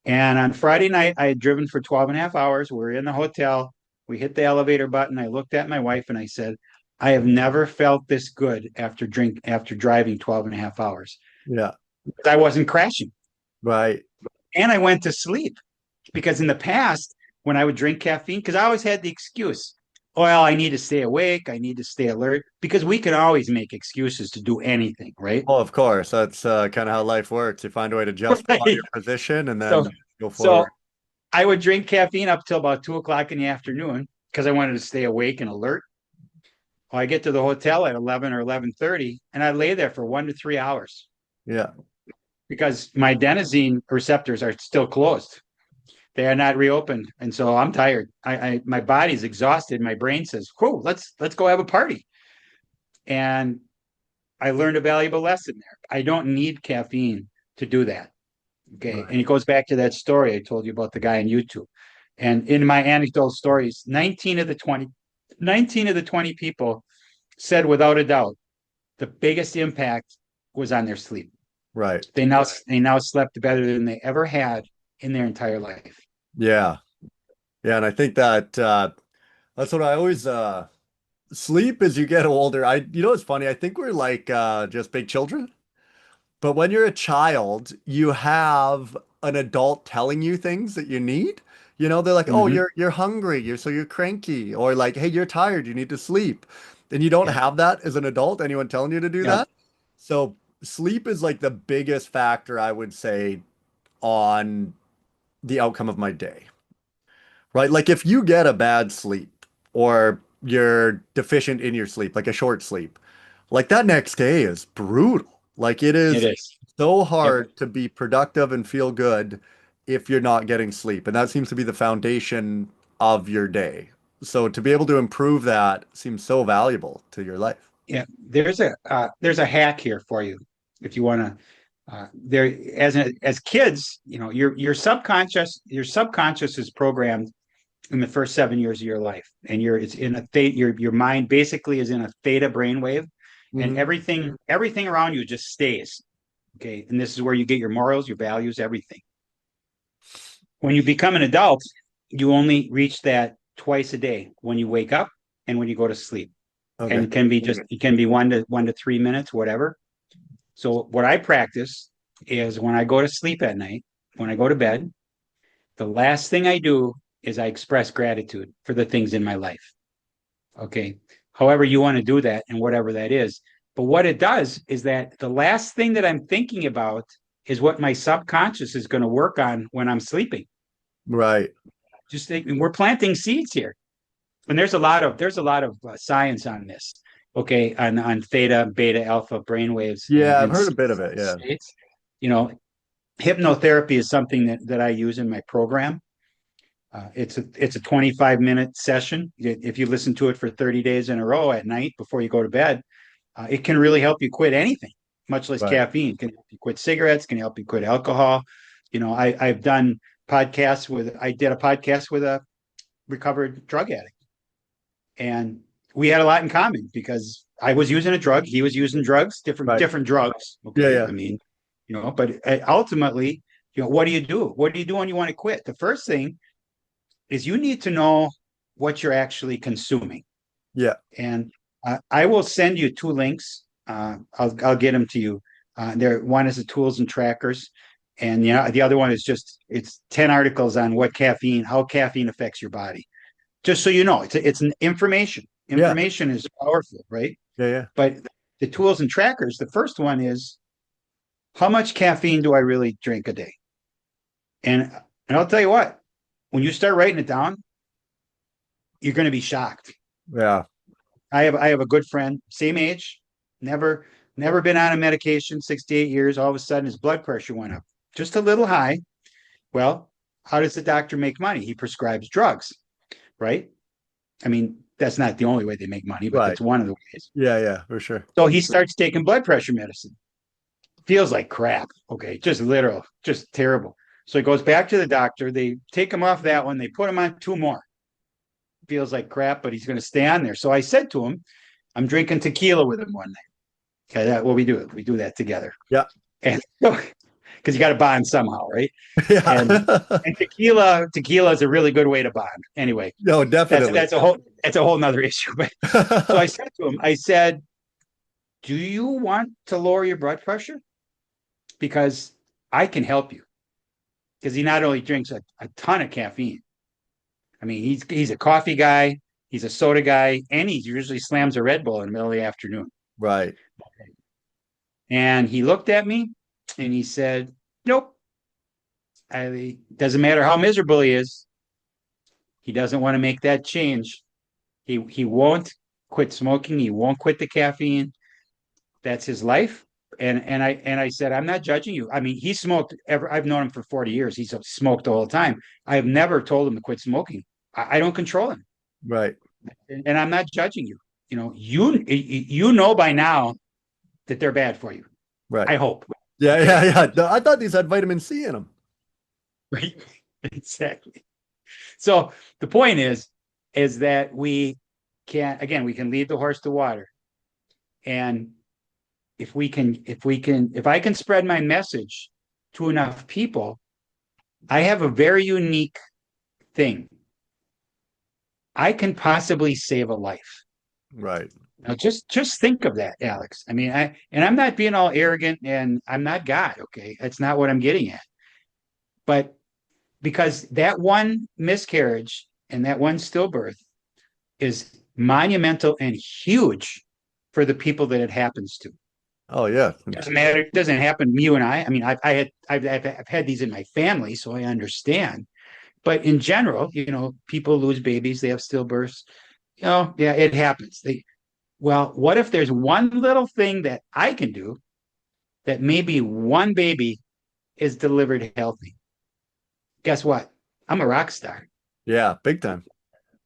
And on Friday night, I had driven for 12 and a half hours. We were in the hotel. We hit the elevator button. I looked at my wife and I said, I have never felt this good after driving 12 and a half hours. Yeah. I wasn't crashing. Right. And I went to sleep because in the past, when I would drink caffeine, because I always had the excuse, well, I need to stay awake. I need to stay alert, because we can always make excuses to do anything, right? Well, of course, that's kind of how life works. You find a way to justify Right. your position and So, then go so forward. I would drink caffeine up till about 2 o'clock in the afternoon because I wanted to stay awake and alert. Well, I get to the hotel at 11 or 11:30, and I lay there for 1 to 3 hours Yeah. because my adenosine receptors are still closed. They are not reopened, and so I'm tired. My body's exhausted. My brain says, "Whoa, let's go have a party." And I learned a valuable lesson there. I don't need caffeine to do that. Okay. Right. And it goes back to that story I told you about the guy on YouTube. And in my anecdotal stories, 19 of the 20 people said without a doubt the biggest impact was on their sleep. Right. They now slept better than they ever had in their entire life. Yeah. Yeah. And I think that that's what I always sleep as you get older. It's funny. I think we're like just big children. But when you're a child, you have an adult telling you things that you need. They're like, "Oh, Mm-hmm. you're hungry, you're cranky," or like, "Hey, you're tired, you need to sleep." And you don't Yeah. have that as an adult, anyone telling you to do Yeah. that. So sleep is like the biggest factor, I would say, on the outcome of my day. Right? Like if you get a bad sleep or you're deficient in your sleep, like a short sleep, like that next day is brutal. Like it It is is. so Yep. hard to be productive and feel good if you're not getting sleep. And that seems to be the foundation of your day. So to be able to improve that seems so valuable to your life. Yeah. There's a hack here for you if you want to. There as kids, your subconscious is programmed in the first 7 years of your life, and it's in a theta. Your mind basically is in a theta brainwave, and Hmm. everything around you just stays. Okay, and this is where you get your morals, your values, everything. When you become an adult, you only reach that twice a day, when you wake up and when you go to sleep, and Okay. it can be 1 to 3 minutes, whatever. So what I practice is when I go to sleep at night, when I go to bed, the last thing I do is I express gratitude for the things in my life. Okay. However, you want to do that and whatever that is. But what it does is that the last thing that I'm thinking about is what my subconscious is going to work on when I'm sleeping. Right. Just think, we're planting seeds here. And there's a lot of science on this. Okay, on theta, beta, alpha brainwaves Yeah, I've and heard a bit of it. Yeah. states. You know, hypnotherapy is something that I use in my program. It's a 25-minute session. If you listen to it for 30 days in a row at night before you go to bed, it can really help you quit anything, much less Right. caffeine. It can help you quit cigarettes, can help you quit alcohol. I've done I did a podcast with a recovered drug addict, and we had a lot in common because I was using a drug, he was using drugs, different Right. different drugs. Yeah, Okay, yeah. I mean, but ultimately, what do you do? What do you do when you want to quit? The first thing is you need to know what you're actually consuming. Yeah. And I will send you two links. I'll get them to you. One is the tools and trackers, and the other one is it's 10 articles on how caffeine affects your body. Just so you know, it's an information. Yeah. Information is powerful, right? Yeah, yeah. But the tools and trackers, the first one is, how much caffeine do I really drink a day? And I'll tell you what, when you start writing it down, you're going to be shocked. Yeah. I have a good friend, same age, never been on a medication, 68 years. All of a sudden, his blood pressure went up just a little high. Well, how does the doctor make money? He prescribes drugs, right? I mean, that's not the only way they make money, but Right. that's one of the ways. Yeah, yeah, for sure. So he starts taking blood pressure medicine. Feels like crap. Okay, just literal, just terrible. So he goes back to the doctor. They take him off that one. They put him on two more. Feels like crap, but he's going to stay on there. So I said to him, I'm drinking tequila with him one night. Okay, well, we do it. We do that together. Yeah. And because you got to bond somehow, right? And Yeah. and tequila is a really good way to bond. Anyway, No, that's definitely. that's a whole nother issue. But so I said to him, I said, "Do you want to lower your blood pressure? Because I can help you." Because he not only drinks a ton of caffeine. I mean, he's a coffee guy, he's a soda guy, and he usually slams a Red Bull in the middle of the afternoon. Right. And he looked at me and he said, "Nope. Doesn't matter how miserable he is. He doesn't want to make that change. He won't quit smoking. He won't quit the caffeine. That's his life." And I said, "I'm not judging you. I mean, he smoked ever. I've known him for 40 years. He's smoked all the time. I have never told him to quit smoking. I don't control him, Right. and I'm not judging you. You know by now that they're bad for you. Right. I hope." Yeah, Okay. yeah, yeah. No, I thought these had vitamin C in them. Right. Exactly. So the point is that we can lead the horse to water. And if I can spread my message to enough people, I have a very unique thing. I can possibly save a life. Right. Now just think of that, Alex. I mean, I'm not being all arrogant and I'm not God, okay? That's not what I'm getting at. But because that one miscarriage and that one stillbirth is monumental and huge for the people that it happens to. Oh yeah. It doesn't matter. It doesn't happen to you and I. I mean, I've had these in my family, so I understand. But in general, people lose babies, they have stillbirths. Yeah, it happens. Well, what if there's one little thing that I can do that maybe one baby is delivered healthy? Guess what? I'm a rock star. Yeah, big time.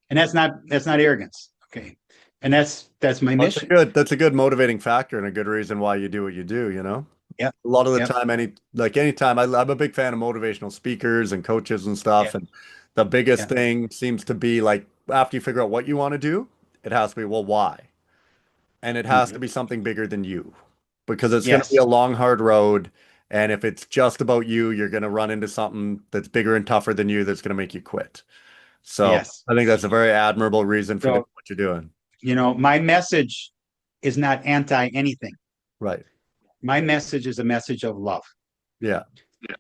And that's not arrogance. Okay. And that's my mission. That's a good motivating factor and a good reason why you do what you do, you know? Yeah. A lot of the Yep. time, anytime, I'm a big fan of motivational speakers and coaches and stuff. Yeah. And the biggest Yeah. thing seems to be like after you figure out what you want to do, it has to be, well, why? And it has to be something bigger than you because it's going to be Yes. a long, hard road. And if it's just about you, you're going to run into something that's bigger and tougher than you that's going to make you quit. So Yes. I think that's a very admirable reason for So, what you're doing. my message is not anti anything. Right. My message is a message of love. Yeah.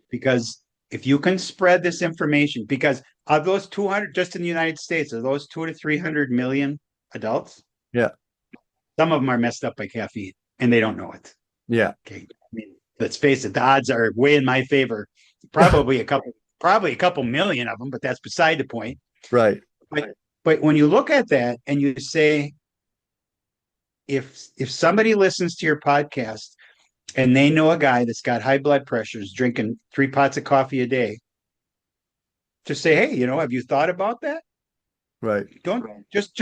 Because if you can spread this information, because of those 200, just in the United States, of those 200 to 300 million adults, Yeah. some of them are messed up by caffeine and they don't know it. Yeah. Okay. I mean, let's face it, the odds are way in my favor. Probably a couple million of them, but that's beside the point. Right. But when you look at that and you say, if somebody listens to your podcast and they know a guy that's got high blood pressures, drinking 3 pots of coffee a day, just say, "Hey, have you thought about that?" Right. Don't just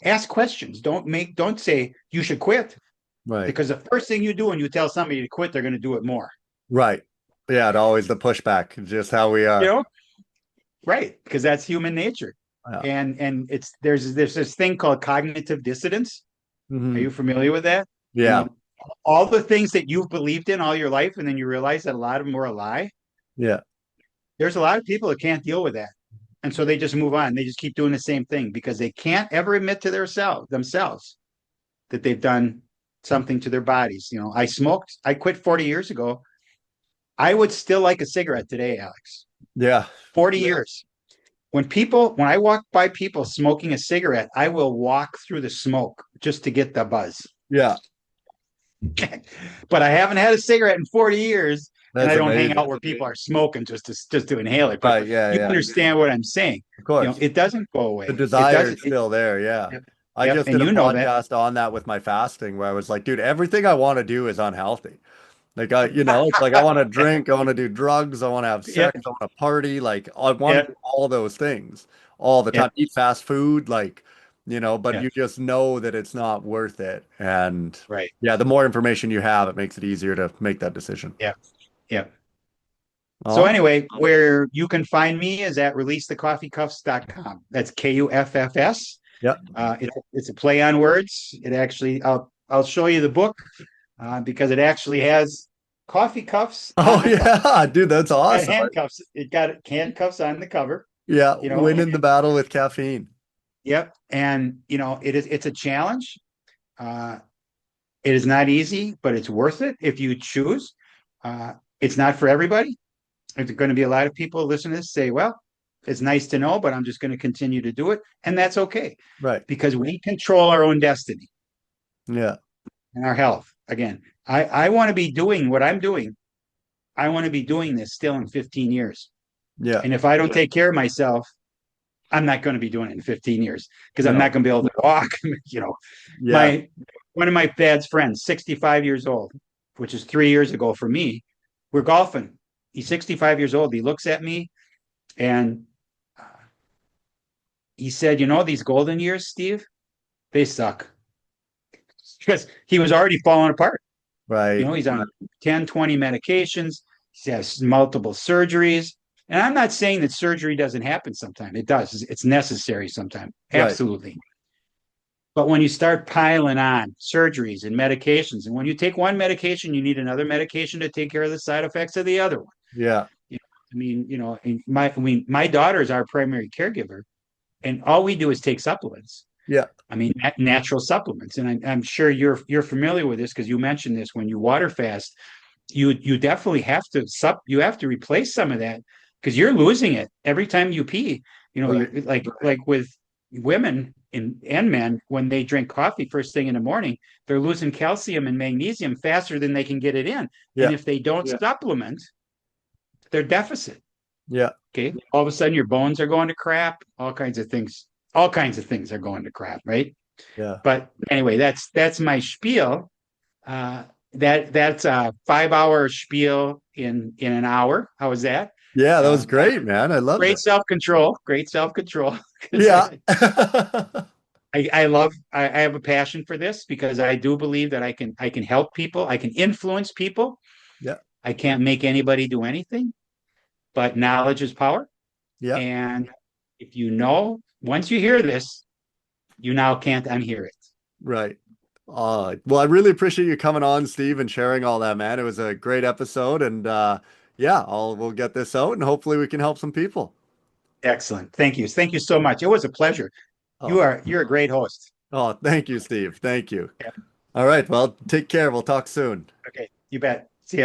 ask questions. Don't say you should quit, Right. because the first thing you do when you tell somebody to quit, they're going to do it more. Right. Yeah. It's always the pushback, just how we are. Right? Because that's human nature. Yeah. And there's this thing called cognitive dissonance. Mhm. Are you familiar with that? Yeah. All the things that you've believed in all your life, and then you realize that a lot of them were a lie. Yeah. There's a lot of people that can't deal with that. And so they just move on. They just keep doing the same thing because they can't ever admit to themselves that they've done something to their bodies. I smoked. I quit 40 years ago. I would still like a cigarette today, Alex. Yeah. 40 years. When I walk by people smoking a cigarette, I will walk through the smoke just to get the buzz. Yeah. But I haven't had a cigarette in 40 years. That's and I don't amazing. hang out where people are smoking just to inhale it. But Right. Yeah. you Yeah. understand what I'm saying. Of course. It doesn't go away. The desire is still there. Yeah. Yep. I Yep. just And did a you know that. podcast on that with my fasting where I was like, dude, everything I want to do is unhealthy. Like it's like I want to drink, I want to do drugs, I want to have sex, Yep. I want to party, like I want Yep. to do all those things all the time. Yep. Eat fast food, like but Yep. you just know that it's not worth it. And Right. yeah, the more information you have, it makes it easier to make that decision. Yep. Yep. So Awesome. anyway, where you can find me is at releasethecoffeecuffs.com. That's KUFFS. Yep. It's a play on words. It actually, I'll show you the book. because it actually has coffee cuffs on Oh the cover. yeah, dude, that's Got awesome. handcuffs. It got handcuffs on the cover. Yeah, You know, winning the battle with caffeine. yep. And it's a challenge. Uh, it is not easy, but it's worth it if you choose. It's not for everybody. There's going to be a lot of people listening to this say, well, it's nice to know, but I'm just going to continue to do it. And that's okay Right. because we control our own destiny Yeah. and our health. Again, I want to be doing what I'm doing. I want to be doing this still in 15 years. Yeah. And if I don't take care of myself, I'm not going to be doing it in 15 years because I'm No. not going to be able to walk. Yeah. My one of my dad's friends, 65 years old, which is 3 years ago for me, we're golfing. He's 65 years old. He looks at me and he said, these golden years, Steve, they suck. Because he was already falling apart. Right. He's on 10, 20 medications. He has multiple surgeries. And I'm not saying that surgery doesn't happen sometime. It does. It's necessary sometime. Right. Absolutely. But when you start piling on surgeries and medications, and when you take one medication, you need another medication to take care of the side effects of the other one. Yeah. My daughter is our primary caregiver, and all we do is take supplements. Yeah. Natural supplements, and I'm sure you're familiar with this because you mentioned this when you water fast. You definitely have to you have to replace some of that because you're losing it every time you pee. Right. You're like with women and men when they drink coffee first thing in the morning, they're losing calcium and magnesium faster than they can get it in. Yeah. And if they don't supplement, they're deficit. Yeah. Okay. All of a sudden your bones are going to crap, all kinds of things. All kinds of things are going to crap, right? Yeah. But anyway, that's my spiel. That's a 5-hour spiel in an hour. How was that? Yeah, that was great, man. I love Great it. self-control. Great self-control. Yeah. I have a passion for this because I do believe that I can help people. I can influence people. Yeah. I can't make anybody do anything, but knowledge is power. Yeah. And if once you hear this, you now can't unhear it. Right. Well, I really appreciate you coming on, Steve, and sharing all that, man. It was a great episode, and yeah, we'll get this out, and hopefully we can help some people. Excellent. Thank you. Thank you so much. It was a pleasure. Oh, You're a great host. oh, thank you, Steve. Thank you. Yeah. All right. Well, take care. We'll talk soon. Okay. You bet.